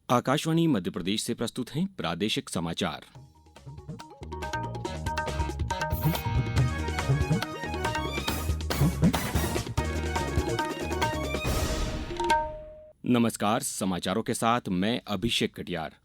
आकाशवाणी मध्य प्रदेश से प्रस्तुत हैं प्रादेशिक समाचार। नमस्कार, समाचारों के साथ मैं अभिषेक कटियार।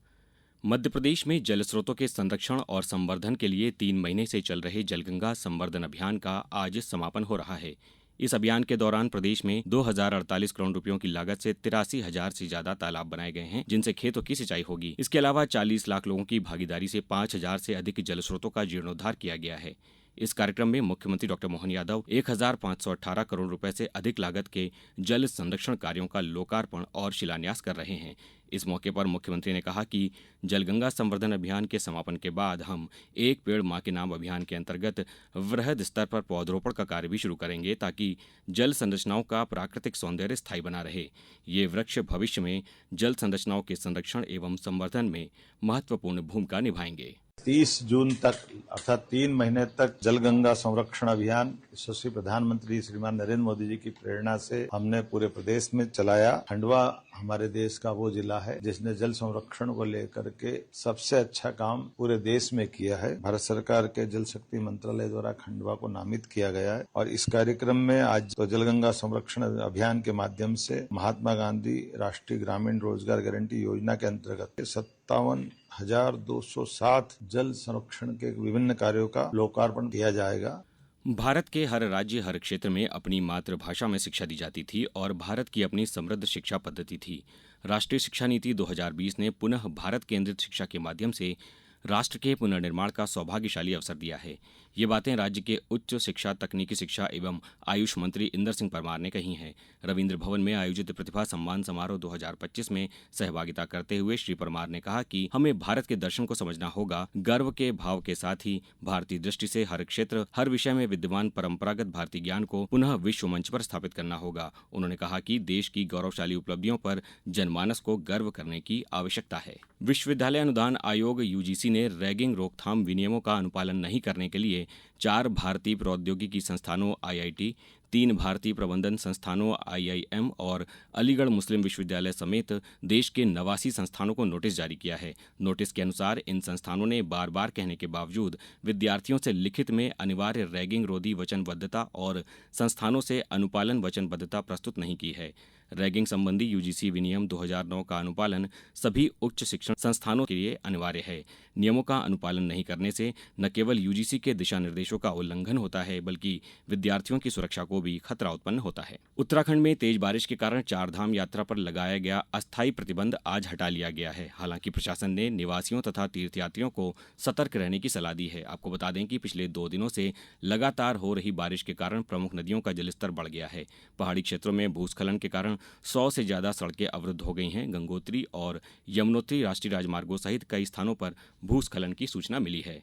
मध्य प्रदेश में जल स्रोतों के संरक्षण और संवर्धन के लिए 3 महीने से चल रहे जलगंगा संवर्धन अभियान का आज समापन हो रहा है। इस अभियान के दौरान प्रदेश में 2048 करोड़ रुपयों की लागत से 83,000 से ज्यादा तालाब बनाए गए हैं, जिनसे खेतों की सिंचाई होगी। इसके अलावा 40 लाख लोगों की भागीदारी से 5,000 से अधिक जल स्रोतों का जीर्णोद्धार किया गया है। इस कार्यक्रम में मुख्यमंत्री डॉ मोहन यादव 1,518 करोड़ रुपए से अधिक लागत के जल संरक्षण कार्यों का लोकार्पण और शिलान्यास कर रहे हैं। इस मौके पर मुख्यमंत्री ने कहा कि जलगंगा संवर्धन अभियान के समापन के बाद हम एक पेड़ मां के नाम अभियान के अंतर्गत वृहद स्तर पर पौधरोपण का कार्य भी शुरू करेंगे, ताकि जल संरचनाओं का प्राकृतिक सौंदर्य स्थायी बना रहे। ये वृक्ष भविष्य में जल संरचनाओं के संरक्षण एवं संवर्धन में महत्वपूर्ण भूमिका निभाएंगे। 30 जून तक अर्थात 3 महीने तक जलगंगा संरक्षण अभियान यशस्वी प्रधानमंत्री श्रीमान नरेंद्र मोदी जी की प्रेरणा से हमने पूरे प्रदेश में चलाया। खंडवा हमारे देश का वो जिला है जिसने जल संरक्षण को लेकर के सबसे अच्छा काम पूरे देश में किया है। भारत सरकार के जल शक्ति मंत्रालय द्वारा खंडवा को नामित किया गया है और इस कार्यक्रम में आज तो जलगंगा संरक्षण अभियान के माध्यम से महात्मा गांधी राष्ट्रीय ग्रामीण रोजगार गारंटी योजना के अंतर्गत 57,207 जल संरक्षण के विभिन्न कार्यों का लोकार्पण किया जाएगा। भारत के हर राज्य हर क्षेत्र में अपनी मातृभाषा में शिक्षा दी जाती थी और भारत की अपनी समृद्ध शिक्षा पद्धति थी। राष्ट्रीय शिक्षा नीति 2020 ने पुनः भारत केंद्रित शिक्षा के माध्यम से राष्ट्र के पुनर्निर्माण का सौभाग्यशाली अवसर दिया है। ये बातें राज्य के उच्च शिक्षा, तकनीकी शिक्षा एवं आयुष मंत्री इंदर सिंह परमार ने कही हैं। रविंद्र भवन में आयोजित प्रतिभा सम्मान समारोह 2025 में सहभागिता करते हुए श्री परमार ने कहा कि हमें भारत के दर्शन को समझना होगा। गर्व के भाव के साथ ही भारतीय दृष्टि से हर क्षेत्र, हर विषय में विद्यमान परंपरागत भारतीय ज्ञान को पुनः विश्व मंच पर स्थापित करना होगा। उन्होंने कहा कि देश की गौरवशाली उपलब्धियों पर जनमानस को गर्व करने की आवश्यकता है। विश्वविद्यालय अनुदान आयोग यूजीसी ने रैगिंग रोकथाम विनियमों का अनुपालन नहीं करने के लिए 4 भारतीय प्रौद्योगिकी संस्थानों आईआईटी, 3 भारतीय प्रबंधन संस्थानों आईआईएम और अलीगढ़ मुस्लिम विश्वविद्यालय समेत देश के 89 संस्थानों को नोटिस जारी किया है। नोटिस के अनुसार इन संस्थानों ने बार बार कहने के बावजूद विद्यार्थियों से लिखित में अनिवार्य रैगिंग रोधी वचनबद्धता और संस्थानों से अनुपालन वचनबद्धता प्रस्तुत नहीं की है। रैगिंग संबंधी यूजीसी विनियम 2009 का अनुपालन सभी उच्च शिक्षण संस्थानों के लिए अनिवार्य है। नियमों का अनुपालन नहीं करने से न केवल यूजीसी के दिशा निर्देशों का उल्लंघन होता है, बल्कि विद्यार्थियों की सुरक्षा को भी खतरा उत्पन्न होता है। उत्तराखंड में तेज बारिश के कारण 4 धाम यात्रा पर लगाया गया अस्थायी प्रतिबंध आज हटा लिया गया है। हालांकि प्रशासन ने निवासियों तथा तीर्थयात्रियों को सतर्क रहने की सलाह दी है। आपको बता दें कि पिछले 2 दिनों से लगातार हो रही बारिश के कारण प्रमुख नदियों का जलस्तर बढ़ गया है। पहाड़ी क्षेत्रों में भूस्खलन के कारण 100 से ज्यादा सड़कें अवरुद्ध हो गई हैं। गंगोत्री और यमुनोत्री राष्ट्रीय राजमार्गों सहित कई स्थानों पर भूस्खलन की सूचना मिली है।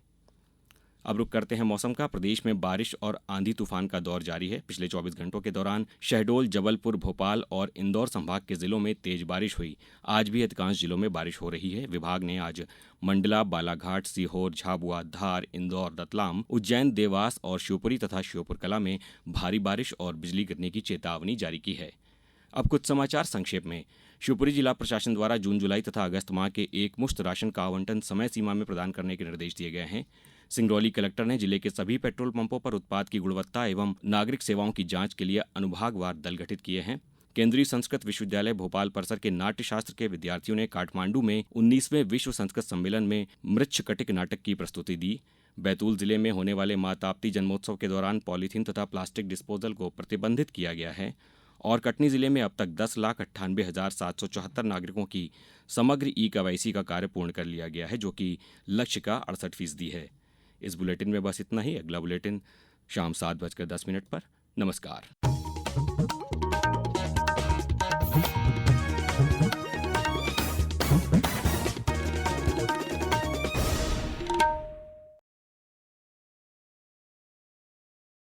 अब रुक करते हैं मौसम का। प्रदेश में बारिश और आंधी तूफान का दौर जारी है। पिछले 24 घंटों के दौरान शहडोल, जबलपुर, भोपाल और इंदौर संभाग के जिलों में तेज बारिश हुई। आज भी अधिकांश जिलों में बारिश हो रही है। विभाग ने आज मंडला, बालाघाट, सीहोर, झाबुआ, धार, इंदौर, रतलाम, उज्जैन, देवास और शिवपुरी तथा श्योपुर कला में भारी बारिश और बिजली गिरने की चेतावनी जारी की है। अब कुछ समाचार संक्षेप में। शिवपुरी जिला प्रशासन द्वारा जून, जुलाई तथा अगस्त माह के एकमुश्त राशन का आवंटन समय सीमा में प्रदान करने के निर्देश दिए गए हैं। सिंगरौली कलेक्टर ने जिले के सभी पेट्रोल पंपों पर उत्पाद की गुणवत्ता एवं नागरिक सेवाओं की जांच के लिए अनुभागवार दल गठित किए हैं। केंद्रीय संस्कृत विश्वविद्यालय भोपाल परिसर के नाट्यशास्त्र के विद्यार्थियों ने काठमांडू में 19वें विश्व संस्कृत सम्मेलन में मृच्छकटिक नाटक की प्रस्तुति दी। बैतूल जिले में होने वाले मां ताप्ती जन्मोत्सव के दौरान पॉलीथीन तथा प्लास्टिक डिस्पोजल को प्रतिबंधित किया गया है। और कटनी जिले में अब तक 10,98,774 नागरिकों की समग्र ई-केवाईसी का कार्य पूर्ण कर लिया गया है, जो कि लक्ष्य का 68% है। इस बुलेटिन में बस इतना ही। अगला बुलेटिन शाम 7:10 पर। नमस्कार।